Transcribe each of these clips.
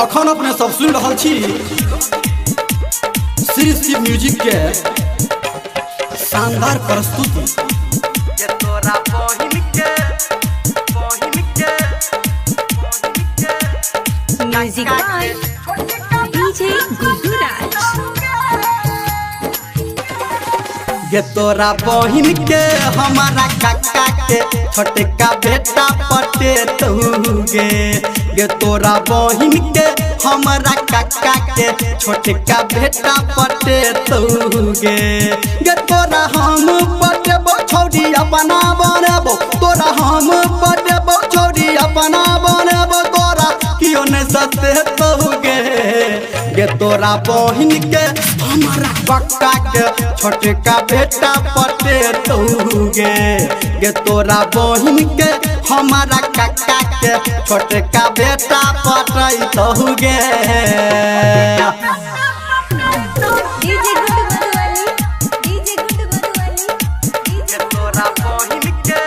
अखन अपने सब सुन रहा छी श्री शिव म्यूजिक के शानदार प्रस्तुति। म्यूजिक बाय डीजे गुड्डू राज। गे तोरा बहिन के हमारा काका के छोटे का बेटा पटे तूगे। गे तोरा बहिन के हमारा काका के छोटे का बेटा पटे तूगे। गे तोरा हम पटेबो छौड़ी अपना बनबो, तोरा हम पटेबो छौड़ी अपना बनबो, तोरा क्यों नहीं सते तूगे। गे तोरा बहिन के हमारा काका के छोटे का बेटा पटे तूगे। गे तोरा बहिन के हमारा काका के छोटे का बेटा पटे तूगे। DJ Guddu Madhubani, DJ Guddu Madhubani, DJ तोरा बहिन के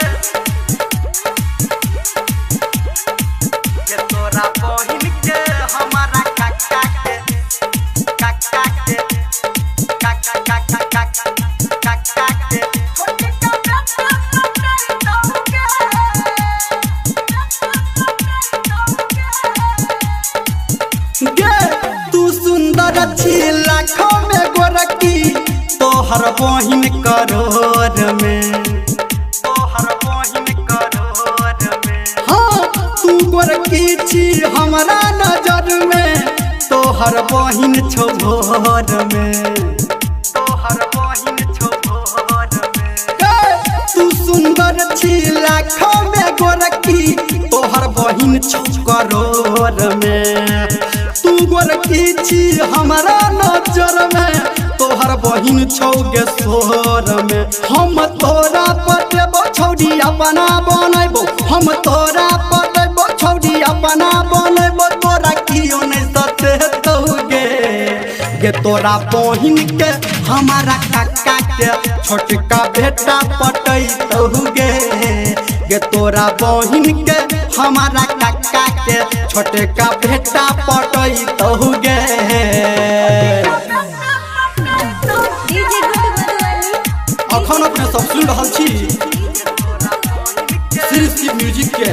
गे तोरा बहिन के हमारा काका के काका के काका काका काका काका के छोटे का बेटा पटे तोगे। गे तू सुंदर छी लाखों में गोरकी, तोहर बहिन करोड़ में, तोहर बहिन करोड़ में। हाँ तू गोरकी छी हमारा नजर में, तोहर बहिन छो भोर में, तोहर बहिन छो भोर में। तू सुंदर छी लाखों में गोरकी, तोहर बहिन छो करोड़ में। तू गोरकी छी हमारा नजर में, तोहर बहिन छौगे सोर में। हम तोरा पटेबो छौड़ी अपना बनैबो, हम तोरा पटेबो छौड़ी अपना बनैबो, तोरा क्यों नहीं सते तौगे। गे तोरा बहिन के हमारा काका के छोटका बेटा पटै तौगे। गे तोरा बहिन के हमारा काका के छोटका बेटा पटै तौगे। डीजे गुड्डू मधुबनी, अखन अपने सब सुन रहा छी श्री शिव म्यूजिक के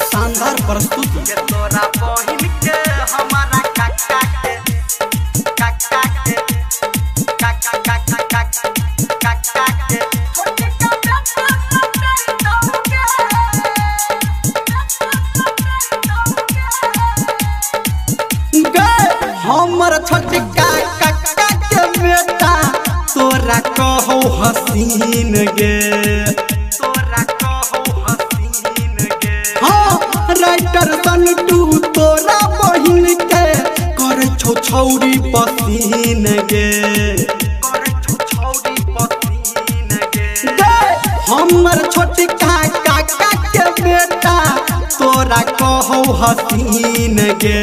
शानदार प्रस्तुति। तोरा बहिन के हमारा काका के काका के काका काका काका काका के छोटे का बेटा पटे तोगे। गे हमर छोटका काका के बेटा तोरा कहो हसीन गे, तोरा कहो हसीन गे। हाँ राइटर सन्टू तोरा बहिन के करे छौ छौड़ी पसीन गे, करे छौ छौड़ी पसीन गे। हमर छोटका काका के बेटा तोरा कहो हसीन गे।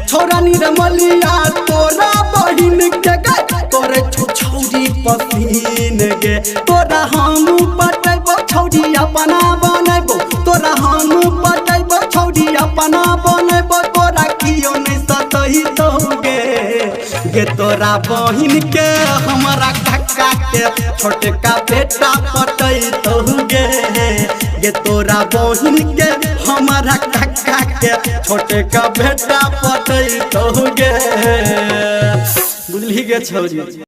छोरा निरमलिया तोरा बहिन के गे करे छौ छौड़ी पसीन गे। तोरा हम पटेबो छौड़ी अपना बनैबो, तोरा हम पटेबो छौड़ी अपना बनैबो, तोरा क्यों नहीं सतही तौगे। गे तोरा बहिन के हमारा काका के छोटका बेटा पटै तौगे। गे तोरा बहिन के हमारा काका के छोटका बेटा पटै तौगे। बुझली गे छौरी।